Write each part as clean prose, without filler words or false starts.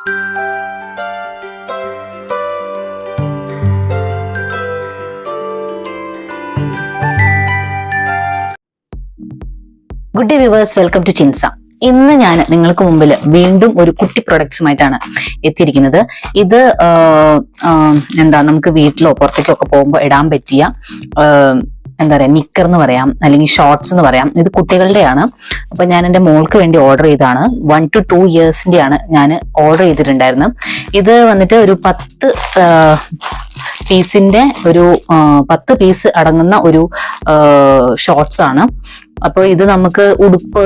Good day viewers, welcome to ചിൻസ. ഇന്ന് ഞാൻ നിങ്ങൾക്ക് മുമ്പിൽ വീണ്ടും ഒരു കുട്ടി പ്രൊഡക്ട്സുമായിട്ടാണ് എത്തിയിരിക്കുന്നത്. ഇത് എന്താ നമുക്ക് വീട്ടിലോ പുറത്തേക്കോ ഒക്കെ പോകുമ്പോൾ ഇടാൻ പറ്റിയ എന്താ പറയാ നിക്കർ എന്ന് പറയാം, അല്ലെങ്കിൽ ഷോർട്സ് എന്ന് പറയാം. ഇത് കുട്ടികളുടെയാണ്. അപ്പൊ ഞാൻ എൻ്റെ മോൾക്ക് വേണ്ടി ഓർഡർ ചെയ്താണ്. 1 to 2 ഇയേഴ്സിന്റെയാണ് ഞാൻ ഓർഡർ ചെയ്തിട്ടുണ്ടായിരുന്നത്. ഇത് വന്നിട്ട് ഒരു 10 പീസിന്റെ ഒരു 10 പീസ് അടങ്ങുന്ന ഒരു ഷോർട്സ് ആണ്. അപ്പോൾ ഇത് നമുക്ക് ഉടുപ്പ്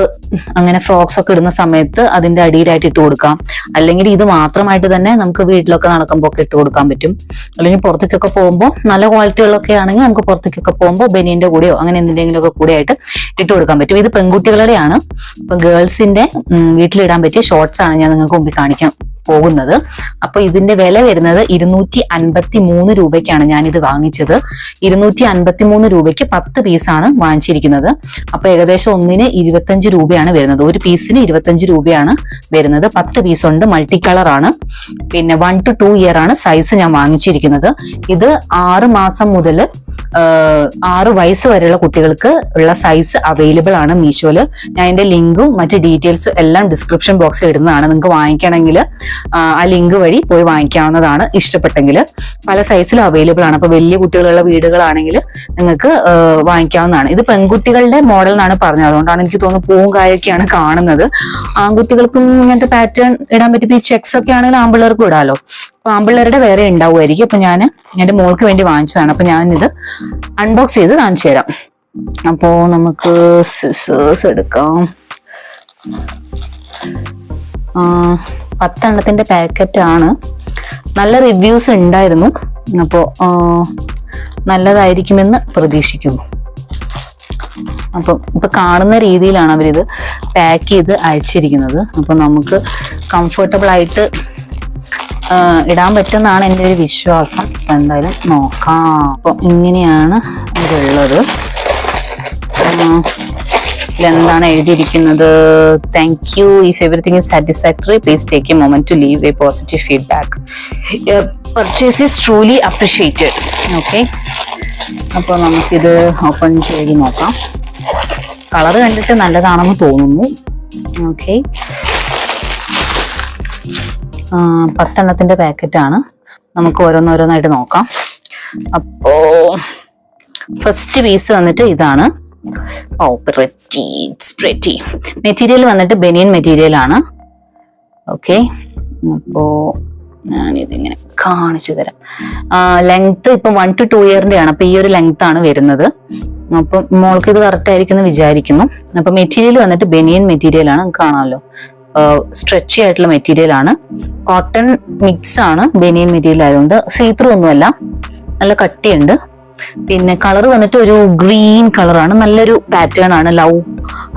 അങ്ങനെ ഫ്രോക്സ് ഒക്കെ ഇടുന്ന സമയത്ത് അതിന്റെ അടിയിലായിട്ട് ഇട്ട് കൊടുക്കാം. അല്ലെങ്കിൽ ഇത് മാത്രമായിട്ട് തന്നെ നമുക്ക് വീട്ടിലൊക്കെ നടക്കുമ്പോൾ ഒക്കെ ഇട്ട് കൊടുക്കാൻ പറ്റും. അല്ലെങ്കിൽ പുറത്തേക്കൊക്കെ പോകുമ്പോൾ നല്ല ക്വാളിറ്റികളൊക്കെ ആണെങ്കിൽ നമുക്ക് പുറത്തേക്കൊക്കെ പോകുമ്പോൾ ബനിയന്റെ കൂടെയോ അങ്ങനെ എന്തിന്റെങ്കിലും ഒക്കെ കൂടെ ആയിട്ട് ഇട്ട് കൊടുക്കാൻ പറ്റും. ഇത് പെൺകുട്ടികളുടെയാണ്. അപ്പൊ ഗേൾസിന്റെ വീട്ടിലിടാൻ പറ്റിയ ഷോർട്സ് ആണ് ഞാൻ നിങ്ങൾക്ക് മുമ്പിൽ കാണിക്കാൻ പോകുന്നത്. അപ്പൊ ഇതിന്റെ വില വരുന്നത് 253 രൂപയ്ക്കാണ് ഞാനിത് വാങ്ങിച്ചത്. 253 രൂപയ്ക്ക് 10 പീസാണ് വാങ്ങിച്ചിരിക്കുന്നത്. അപ്പൊ ഏകദേശം ഒന്നിന് 25 രൂപയാണ് വരുന്നത്. ഒരു പീസിന് 25 രൂപയാണ് വരുന്നത്. 10 പീസ് ഉണ്ട്. മൾട്ടി കളർ ആണ്. പിന്നെ 1 to 2 ഇയർ ആണ് സൈസ് ഞാൻ വാങ്ങിച്ചിരിക്കുന്നത്. ഇത് 6 മാസം മുതൽ 6 വയസ്സ് വരെയുള്ള കുട്ടികൾക്ക് ഉള്ള സൈസ് അവൈലബിൾ ആണ് മീഷോയില്. ഞാൻ അതിന്റെ ലിങ്കും മറ്റ് ഡീറ്റെയിൽസും എല്ലാം ഡിസ്ക്രിപ്ഷൻ ബോക്സിൽ ഇടുന്നതാണ്. നിങ്ങൾക്ക് വാങ്ങിക്കണമെങ്കിൽ ആ ലിങ്ക് വഴി പോയി വാങ്ങിക്കാവുന്നതാണ്. ഇഷ്ടപ്പെട്ടെങ്കിൽ പല സൈസിലും അവൈലബിൾ ആണ്. അപ്പൊ വലിയ കുട്ടികളുള്ള വീടുകളാണെങ്കിൽ നിങ്ങൾക്ക് വാങ്ങിക്കാവുന്നതാണ്. ഇത് പെൺകുട്ടികളുടെ മോഡൽ എന്നാണ് പറഞ്ഞത്. അതുകൊണ്ടാണ് എനിക്ക് തോന്നുന്നു പൂവും കായൊക്കെയാണ് കാണുന്നത്. ആൺകുട്ടികൾക്കും ഇങ്ങനത്തെ പാറ്റേൺ ഇടാൻ പറ്റിയ ഈ ചെക്സ് ഒക്കെ ആണെങ്കിൽ ആൺപിള്ളേർക്കും ഇടാലോ. അപ്പൊ ആൺപിള്ളേരുടെ വേറെ ഉണ്ടാവുമായിരിക്കും. അപ്പൊ ഞാൻ എന്റെ മോൾക്ക് വേണ്ടി വാങ്ങിച്ചതാണ്. അപ്പൊ ഞാനിത് അൺബോക്സ് ചെയ്ത് കാണിച്ചു തരാം. അപ്പോ നമുക്ക് സിസേഴ്സ് എടുക്കാം. 10 എണ്ണത്തിന്റെ പാക്കറ്റ് ആണ്. നല്ല റിവ്യൂസ് ഉണ്ടായിരുന്നു. അപ്പോ നല്ലതായിരിക്കുമെന്ന് പ്രതീക്ഷിക്കുന്നു. അപ്പം ഇപ്പൊ കാണുന്ന രീതിയിലാണ് അവരിത് പാക്ക് ചെയ്ത് അയച്ചിരിക്കുന്നത്. അപ്പൊ നമുക്ക് കംഫർട്ടബിൾ ആയിട്ട് ഇടാൻ പറ്റുമെന്നാണ് എൻ്റെ ഒരു വിശ്വാസം. എന്തായാലും നോക്കാം. അപ്പൊ ഇങ്ങനെയാണ് ഇതുള്ളത്. എന്താണ് എഴുതിയിരിക്കുന്നത്? Thank you. If everything is satisfactory please take a moment to leave a positive feedback. Purchase is truly appreciated. Okay, അപ്പോൾ നമുക്കിത് ഓപ്പൺ ചെയ്ത് നോക്കാം. കളർ കണ്ടിട്ട് നല്ലതാണെന്ന് തോന്നുന്നു. ഓക്കെ, 10 എണ്ണത്തിന്റെ പാക്കറ്റാണ്. നമുക്ക് ഓരോന്നോരോന്നായിട്ട് നോക്കാം. അപ്പോ ഫസ്റ്റ് പീസ് വന്നിട്ട് ഇതാണ്. പ്രെറ്റി മെറ്റീരിയൽ വന്നിട്ട് ബനിയൻ മെറ്റീരിയൽ ആണ്. ഓക്കെ, അപ്പോ ഞാനിതിങ്ങനെ കാണിച്ചു തരാം. ലെങ്ത് ഇപ്പൊ 1 to 2 ഇയറിന്റെ ആണ്. അപ്പൊ ഈ ഒരു ലെങ്ത് ആണ് വരുന്നത്. അപ്പൊ മോൾക്ക് ഇത് കറക്റ്റ് ആയിരിക്കും എന്ന് വിചാരിക്കുന്നു. അപ്പൊ മെറ്റീരിയൽ വന്നിട്ട് ബനിയൻ മെറ്റീരിയൽ ആണ്. കാണാമല്ലോ, സ്ട്രെച്ചി ആയിട്ടുള്ള മെറ്റീരിയൽ ആണ്. കോട്ടൺ മിക്സ് ആണ്. ബനിയൻ മെറ്റീരിയൽ ആയതുകൊണ്ട് സീത്രൂ ഒന്നുമല്ല, നല്ല കട്ടിയുണ്ട്. പിന്നെ കളർ വന്നിട്ട് ഒരു ഗ്രീൻ കളറാണ്. നല്ലൊരു പാറ്റേൺ ആണ്, ലവ്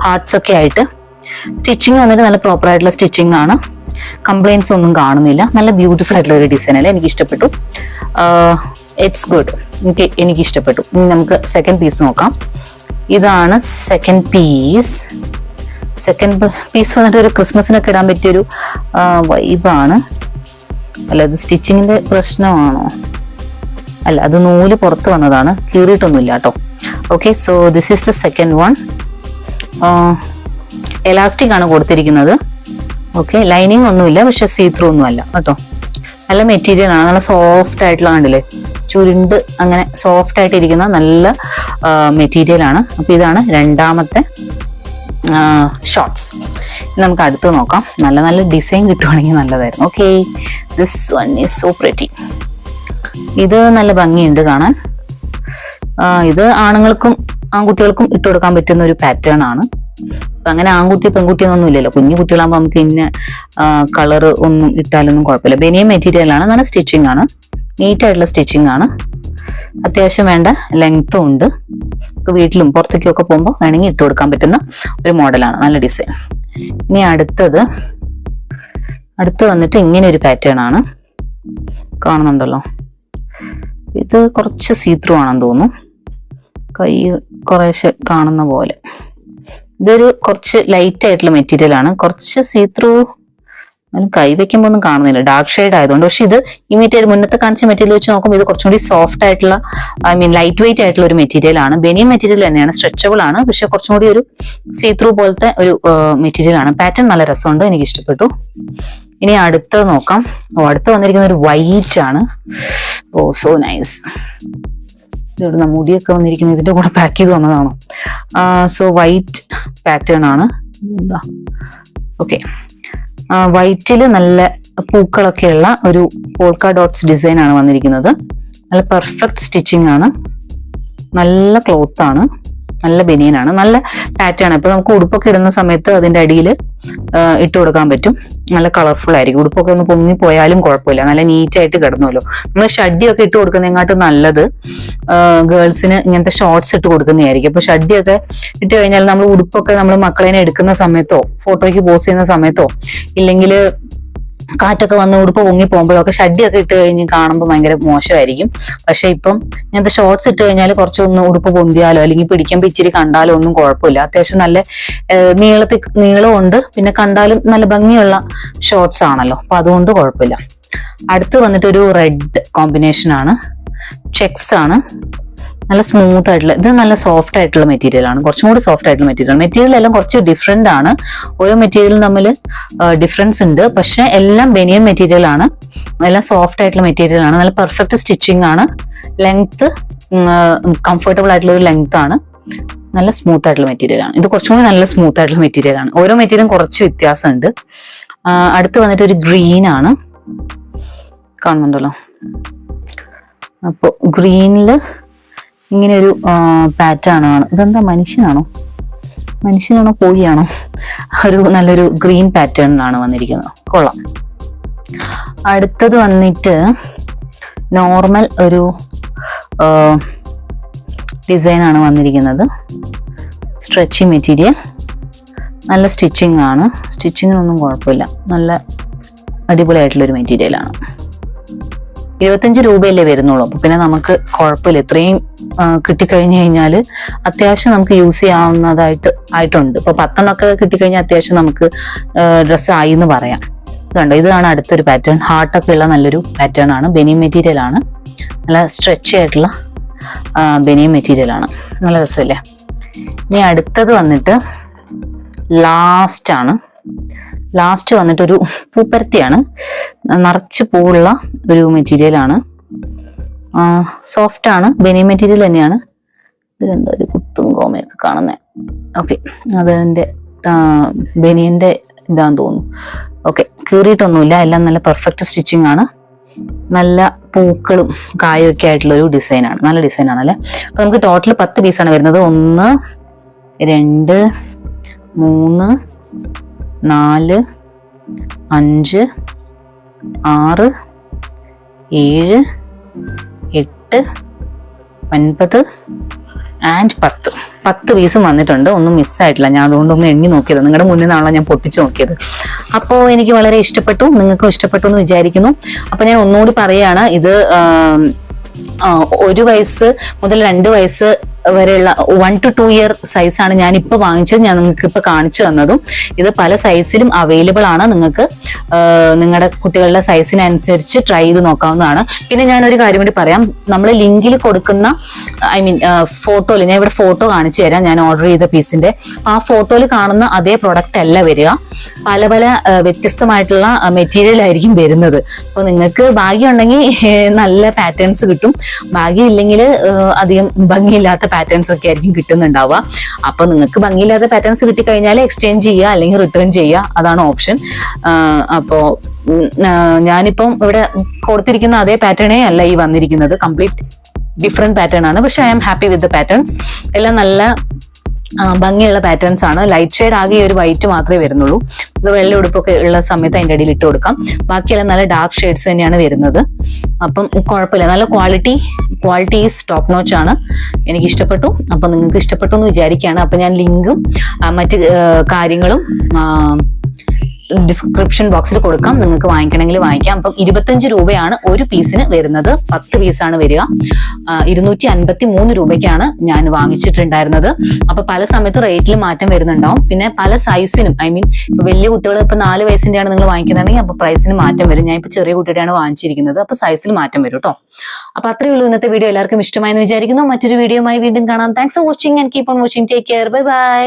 ഹാർട്ട്സ് ഒക്കെ ആയിട്ട്. സ്റ്റിച്ചിങ് വന്നിട്ട് നല്ല പ്രോപ്പർ ആയിട്ടുള്ള സ്റ്റിച്ചിങ് ആണ്. കംപ്ലൈൻസ് ഒന്നും കാണുന്നില്ല. നല്ല ബ്യൂട്ടിഫുൾ ആയിട്ടുള്ള ഒരു ഡിസൈൻ അല്ലേ, എനിക്ക് ഇഷ്ടപ്പെട്ടു. ഇറ്റ്സ് ഗുഡ്, എനിക്ക് ഇഷ്ടപ്പെട്ടു. ഇനി നമുക്ക് സെക്കൻഡ് പീസ് നോക്കാം. ഇതാണ് സെക്കൻഡ് പീസ്. സെക്കൻഡ് പീസ് വന്നിട്ട് ഒരു ക്രിസ്മസിനൊക്കെ ഇടാൻ പറ്റിയൊരു വൈബാണ്. അല്ല, ഇത് സ്റ്റിച്ചിങ്ങിന്റെ പ്രശ്നമാണോ? അല്ല, അത് നൂല് പുറത്ത് വന്നതാണ്, കീറിയിട്ടൊന്നുമില്ല കേട്ടോ. Okay, so this is the second one. Elastic ആണ് കൊടുത്തിരിക്കുന്നത്. ഓക്കെ, ലൈനിങ് ഒന്നുമില്ല, പക്ഷെ സീത്രൂ ഒന്നും അല്ല കേട്ടോ. നല്ല മെറ്റീരിയൽ ആണ്. നല്ല സോഫ്റ്റ് ആയിട്ടുള്ള, കണ്ടില്ലേ, ചുരുണ്ട് അങ്ങനെ സോഫ്റ്റ് ആയിട്ട് ഇരിക്കുന്ന നല്ല മെറ്റീരിയൽ ആണ്. അപ്പൊ ഇതാണ് രണ്ടാമത്തെ ഷോർട്സ്. നമുക്ക് അടുത്ത് നോക്കാം. നല്ല നല്ല ഡിസൈൻ കിട്ടുവാണെങ്കിൽ നല്ലതായിരുന്നു. Okay, this one is so pretty. ഇത് നല്ല ഭംഗിയുണ്ട് കാണാൻ. ഇത് ആണുങ്ങൾക്കും ആൺകുട്ടികൾക്കും ഇട്ട് കൊടുക്കാൻ പറ്റുന്ന ഒരു പാറ്റേൺ ആണ്. അങ്ങനെ ആൺകുട്ടി പെൺകുട്ടി എന്നൊന്നും ഇല്ലല്ലോ. കുഞ്ഞു കുട്ടികളാകുമ്പോൾ നമുക്ക് ഇന്ന കളർ ഒന്നും ഇട്ടാലൊന്നും കുഴപ്പമില്ല. ബനിയൻ മെറ്റീരിയൽ ആണ്. നല്ല സ്റ്റിച്ചിങ് ആണ്, നീറ്റ് ആയിട്ടുള്ള സ്റ്റിച്ചിങ് ആണ്. അത്യാവശ്യം വേണ്ട ലെങ്ത്തും ഉണ്ട്. വീട്ടിലും പുറത്തേക്കും ഒക്കെ പോകുമ്പോൾ വേണമെങ്കിൽ ഇട്ട് കൊടുക്കാൻ പറ്റുന്ന ഒരു മോഡലാണ്. നല്ല ഡിസൈൻ. ഇനി അടുത്ത് വന്നിട്ട് ഇങ്ങനെ ഒരു പാറ്റേൺ ആണ്. കാണുന്നുണ്ടല്ലോ, ഇത് കുറച്ച് സീത്രൂ ആണെന്ന് തോന്നുന്നു. കൈ കുറേശ്ശെ കാണുന്ന പോലെ. ഇതൊരു കുറച്ച് ലൈറ്റ് ആയിട്ടുള്ള മെറ്റീരിയൽ ആണ്. കുറച്ച് സീത്രൂ എന്നാലും കൈ വെക്കുമ്പോൾ ഒന്നും കാണുന്നില്ല, ഡാർക്ക് ഷെയ്ഡ് ആയതുകൊണ്ട്. പക്ഷെ ഇത് ഈ മെറ്റീരിയൽ മുന്നത്തെ കാണിച്ച മെറ്റീരിയൽ വെച്ച് നോക്കുമ്പോൾ ഇത് കുറച്ചും കൂടി സോഫ്റ്റ് ആയിട്ടുള്ള, ഐ മീൻ ലൈറ്റ് വെയിറ്റ് ആയിട്ടുള്ള ഒരു മെറ്റീരിയൽ ആണ്. ബനിയൻ മെറ്റീരിയൽ തന്നെയാണ്, സ്ട്രെച്ചബിൾ ആണ്, പക്ഷെ കുറച്ചും കൂടി ഒരു സീ ത്രൂ പോലത്തെ ഒരു മെറ്റീരിയൽ ആണ്. പാറ്റേൺ നല്ല രസമുണ്ട്, എനിക്ക് ഇഷ്ടപ്പെട്ടു. ഇനി അടുത്തത് നോക്കാം. അടുത്ത് വന്നിരിക്കുന്ന ഒരു വൈറ്റ് ആണ്. So nice. ഇതെവിടെ മുടിയൊക്കെ വന്നിരിക്കുന്നത്, ഇതിന്റെ കൂടെ പാക്ക് ചെയ്ത് വന്നതാണോ? സോ വൈറ്റ് പാറ്റേൺ ആണ്. എന്താ ഓക്കെ, വൈറ്റില് നല്ല പൂക്കളൊക്കെയുള്ള ഒരു പോൾക്ക ഡോട്ട്സ് ഡിസൈൻ ആണ് വന്നിരിക്കുന്നത്. നല്ല പെർഫെക്റ്റ് സ്റ്റിച്ചിങ് ആണ്, നല്ല ക്ലോത്ത് ആണ്, നല്ല ബനിയനാണ്, നല്ല പാറ്റേൺ. ഇപ്പൊ നമുക്ക് ഉടുപ്പൊക്കെ ഇടുന്ന സമയത്ത് അതിന്റെ അടിയിൽ ഇട്ട് കൊടുക്കാൻ പറ്റും. നല്ല കളർഫുൾ ആയിരിക്കും. ഉടുപ്പൊക്കെ ഒന്ന് പൊങ്ങി പോയാലും കുഴപ്പമില്ല, നല്ല നീറ്റ് ആയിട്ട് കിടന്നുമല്ലോ. നമ്മൾ ഷഡ്ഡിയൊക്കെ ഇട്ട് കൊടുക്കുന്നതിനെക്കാട്ടും നല്ലത് ഗേൾസിന് ഇങ്ങനത്തെ ഷോർട്സ് ഇട്ട് കൊടുക്കുന്നതായിരിക്കും. അപ്പൊ ഷഡ്ഡിയൊക്കെ ഇട്ട് കഴിഞ്ഞാൽ നമ്മൾ ഉടുപ്പൊക്കെ നമ്മൾ മക്കളെ എടുക്കുന്ന സമയത്തോ ഫോട്ടോയ്ക്ക് പോസ്റ്റ് ചെയ്യുന്ന സമയത്തോ ഇല്ലെങ്കിൽ കാറ്റൊക്കെ വന്ന് ഉടുപ്പ് പൊങ്ങി പോകുമ്പോഴൊക്കെ ഷഡ്ഡിയൊക്കെ ഇട്ട് കഴിഞ്ഞ് കാണുമ്പോൾ ഭയങ്കര മോശമായിരിക്കും. പക്ഷെ ഇപ്പം ഇങ്ങനത്തെ ഷോർട്സ് ഇട്ട് കഴിഞ്ഞാൽ കുറച്ചൊന്ന് ഉടുപ്പ് പൊന്തിയാലോ അല്ലെങ്കിൽ പിടിക്കുമ്പോൾ ഇച്ചിരി കണ്ടാലോ ഒന്നും കുഴപ്പമില്ല. അത്യാവശ്യം നല്ല നീളമുണ്ട്, പിന്നെ കണ്ടാലും നല്ല ഭംഗിയുള്ള ഷോർട്സ് ആണല്ലോ, അപ്പൊ അതുകൊണ്ട് കുഴപ്പമില്ല. അടുത്ത് വന്നിട്ട് ഒരു റെഡ് കോമ്പിനേഷൻ ആണ്, ചെക്സ് ആണ്, നല്ല സ്മൂത്ത് ആയിട്ടുള്ള, ഇത് നല്ല സോഫ്റ്റ് ആയിട്ടുള്ള മെറ്റീരിയൽ ആണ്, കുറച്ചും കൂടി സോഫ്റ്റ് ആയിട്ടുള്ള മെറ്റീരിയൽ. മെറ്റീരിയൽ എല്ലാം കുറച്ച് ഡിഫറെന്റ് ആണ്, ഓരോ മെറ്റീരിയലും തമ്മിൽ ഡിഫറൻസ് ഉണ്ട്. പക്ഷെ എല്ലാം ബനിയൻ മെറ്റീരിയൽ ആണ്, എല്ലാം സോഫ്റ്റ് ആയിട്ടുള്ള മെറ്റീരിയൽ ആണ്, നല്ല പെർഫെക്റ്റ് സ്റ്റിച്ചിങ് ആണ്, ലെങ്ത് കംഫർട്ടബിൾ ആയിട്ടുള്ള ഒരു ലെങ്ത് ആണ്, നല്ല സ്മൂത്ത് ആയിട്ടുള്ള മെറ്റീരിയൽ ആണ്. ഇത് കുറച്ചും കൂടി നല്ല സ്മൂത്ത് ആയിട്ടുള്ള മെറ്റീരിയൽ ആണ്. ഓരോ മെറ്റീരിയലും കുറച്ച് വ്യത്യാസമുണ്ട്. അടുത്ത് വന്നിട്ട് ഒരു ഗ്രീൻ ആണ്, കാണുന്നുണ്ടല്ലോ. അപ്പൊ ഗ്രീനില് ഇങ്ങനെ ഒരു പാറ്റേൺ ആണ്. ഇതെന്താ മനുഷ്യനാണോ കോഴിയാണോ? ഒരു നല്ലൊരു ഗ്രീൻ പാറ്റേണിലാണ് വന്നിരിക്കുന്നത്, കൊള്ളാം. അടുത്തത് വന്നിട്ട് നോർമൽ ഒരു ഡിസൈൻ ആണ് വന്നിരിക്കുന്നത്, സ്ട്രെച്ചി മെറ്റീരിയൽ, നല്ല സ്റ്റിച്ചിങ് ആണ്, സ്റ്റിച്ചിങ്ങിനൊന്നും കുഴപ്പമില്ല, നല്ല അടിപൊളിയായിട്ടുള്ളൊരു മെറ്റീരിയൽ ആണ്. 25 രൂപയല്ലേ വരുന്നുള്ളൂ, അപ്പൊ പിന്നെ നമുക്ക് കുഴപ്പമില്ല. ഇത്രയും കിട്ടിക്കഴിഞ്ഞു കഴിഞ്ഞാൽ അത്യാവശ്യം നമുക്ക് യൂസ് ആയിട്ടുണ്ട്. ഇപ്പൊ 10 ഒക്കെ കിട്ടിക്കഴിഞ്ഞാൽ അത്യാവശ്യം നമുക്ക് ഡ്രസ്സ് ആയി എന്ന് പറയാം. കണ്ടോ, ഇതാണ് അടുത്തൊരു പാറ്റേൺ, ഹാർട്ടൊക്കെ ഉള്ള നല്ലൊരു പാറ്റേൺ ആണ്, ബനിയൻ മെറ്റീരിയൽ ആണ്, നല്ല സ്ട്രെച്ച് ആയിട്ടുള്ള ബനിയൻ മെറ്റീരിയൽ ആണ്, നല്ല രസമല്ലേ. ഇനി അടുത്തത് വന്നിട്ട് ലാസ്റ്റ് വന്നിട്ട് ഒരു പൂപ്പരത്തിയാണ്, നിറച്ച് പൂവുള്ള ഒരു മെറ്റീരിയൽ ആണ്, സോഫ്റ്റ് ആണ്, ബനിയൻ മെറ്റീരിയൽ തന്നെയാണ്. ഇതിലെന്താ ഒരു കുത്തും കോമയൊക്കെ കാണുന്നത്? ഓക്കെ, അതിന്റെ ബനിയന്റെ ഇതാന്ന് തോന്നുന്നു. ഓക്കെ, കീറിയിട്ടൊന്നുമില്ല, എല്ലാം നല്ല പെർഫെക്റ്റ് സ്റ്റിച്ചിങ് ആണ്, നല്ല പൂക്കളും കായൊക്കെ ആയിട്ടുള്ള ഒരു ഡിസൈനാണ്, നല്ല ഡിസൈൻ ആണല്ലേ. അപ്പൊ നമുക്ക് ടോട്ടൽ 10 പീസാണ് വരുന്നത്. 1 2 3 4 5 6 7 8 9 ആൻഡ് 10 പീസും വന്നിട്ടുണ്ട്. ഒന്നും മിസ്സായിട്ടില്ല, ഞാൻ അതുകൊണ്ടൊന്ന് എണ്ണി നോക്കിയത്, നിങ്ങളുടെ മുന്നിൽ നിന്നാണല്ലോ ഞാൻ പൊട്ടിച്ചു നോക്കിയത്. അപ്പോൾ എനിക്ക് വളരെ ഇഷ്ടപ്പെട്ടു, നിങ്ങൾക്കും ഇഷ്ടപ്പെട്ടു എന്ന് വിചാരിക്കുന്നു. അപ്പൊ ഞാൻ ഒന്നുകൂടി പറയാണ്, ഇത് 1 വയസ്സ് മുതൽ 2 വയസ്സ് വരെയുള്ള 1 to 2 ഇയർ സൈസാണ് ഞാൻ ഇപ്പൊ വാങ്ങിച്ചത്, ഞാൻ നിങ്ങൾക്ക് ഇപ്പൊ കാണിച്ചു തന്നതും. ഇത് പല സൈസിലും അവൈലബിൾ ആണ്, നിങ്ങൾക്ക് നിങ്ങളുടെ കുട്ടികളുടെ സൈസിനനുസരിച്ച് ട്രൈ ചെയ്ത് നോക്കാവുന്നതാണ്. പിന്നെ ഞാനൊരു കാര്യം കൂടി പറയാം, നമ്മൾ ലിങ്കിൽ കൊടുക്കുന്ന ഫോട്ടോയിൽ, ഞാൻ ഇവിടെ ഫോട്ടോ കാണിച്ചു തരാം, ഞാൻ ഓർഡർ ചെയ്ത പീസിന്റെ. ആ ഫോട്ടോയിൽ കാണുന്ന അതേ പ്രൊഡക്റ്റ് അല്ല വരിക, പല വ്യത്യസ്തമായിട്ടുള്ള മെറ്റീരിയൽ ആയിരിക്കും വരുന്നത്. അപ്പൊ നിങ്ങൾക്ക് ഭാഗ്യമുണ്ടെങ്കിൽ നല്ല പാറ്റേൺസ് കിട്ടും, ഭാഗ്യം ഇല്ലെങ്കിൽ അധികം ഭംഗിയില്ലാത്ത പാറ്റേൺസ് ഒക്കെ ആയിരിക്കും കിട്ടുന്നുണ്ടാവുക. അപ്പൊ നിങ്ങൾക്ക് ഭംഗിയില്ലാത്ത പാറ്റേൺസ് കിട്ടിക്കഴിഞ്ഞാൽ എക്സ്ചേഞ്ച് ചെയ്യുക അല്ലെങ്കിൽ റിട്ടേൺ ചെയ്യുക, അതാണ് ഓപ്ഷൻ. അപ്പോ ഞാനിപ്പം ഇവിടെ കൊടുത്തിരിക്കുന്ന അതേ പാറ്റേണേ അല്ല ഈ വന്നിരിക്കുന്നത്, കംപ്ലീറ്റ് ഡിഫറെന്റ് പാറ്റേൺ ആണ്. പക്ഷെ I am happy with the patterns, എല്ലാം നല്ല ഭംഗിയുള്ള പാറ്റേൺസ് ആണ്. ലൈറ്റ് ഷെയ്ഡ് ആകെ ഒരു വൈറ്റ് മാത്രമേ വരുന്നുള്ളൂ. ഇത് വെള്ള ഉടുപ്പൊക്കെ ഉള്ള സമയത്ത് അതിൻ്റെ അടിയിൽ ഇട്ട് കൊടുക്കാം. ബാക്കിയെല്ലാം നല്ല ഡാർക്ക് ഷെയ്ഡ്സ് തന്നെയാണ് വരുന്നത്. അപ്പം കുഴപ്പമില്ല, നല്ല ക്വാളിറ്റി ഈസ് ടോപ്പ് നോച്ച് ആണ്. എനിക്ക് ഇഷ്ടപ്പെട്ടു. അപ്പൊ നിങ്ങൾക്ക് ഇഷ്ടപ്പെട്ടു എന്ന് വിചാരിക്കുകയാണ്. അപ്പൊ ഞാൻ ലിങ്കും മറ്റ് കാര്യങ്ങളും ഡിസ്ക്രിപ്ഷൻ ബോക്സിൽ കൊടുക്കാം, നിങ്ങൾക്ക് വാങ്ങിക്കണമെങ്കിൽ വാങ്ങിക്കാം. അപ്പം 25 രൂപയാണ് ഒരു പീസിന് വരുന്നത്, 10 പീസാണ് വരിക. 253 രൂപയ്ക്കാണ് ഞാൻ വാങ്ങിച്ചിട്ടുണ്ടായിരുന്നത്. അപ്പൊ പല സമയത്ത് റേറ്റിൽ മാറ്റം വരുന്നുണ്ടാവും. പിന്നെ പല സൈസിനും, ഐ മീൻ ഇപ്പൊ വലിയ കുട്ടികൾ ഇപ്പൊ 4 വയസ്സിന്റെയാണ് നിങ്ങൾ വാങ്ങിക്കുന്നതെങ്കിൽ അപ്പൊ പ്രൈസിന് മാറ്റം വരും. ഞാൻ ഇപ്പൊ ചെറിയ കുട്ടിയുടെയാണ് വാങ്ങിച്ചിരിക്കുന്നത്, അപ്പൊ സൈസിൽ മാറ്റം വരും കേട്ടോ. അപ്പൊ അത്രയേ ഉള്ളൂ ഇന്നത്തെ വീഡിയോ. എല്ലാവർക്കും ഇഷ്ടമായെന്ന് വിചാരിക്കുന്നു. മറ്റൊരു വീഡിയോയുമായി വീണ്ടും കാണാം. Thanks for watching and keep on watching. Take care. Bye bye.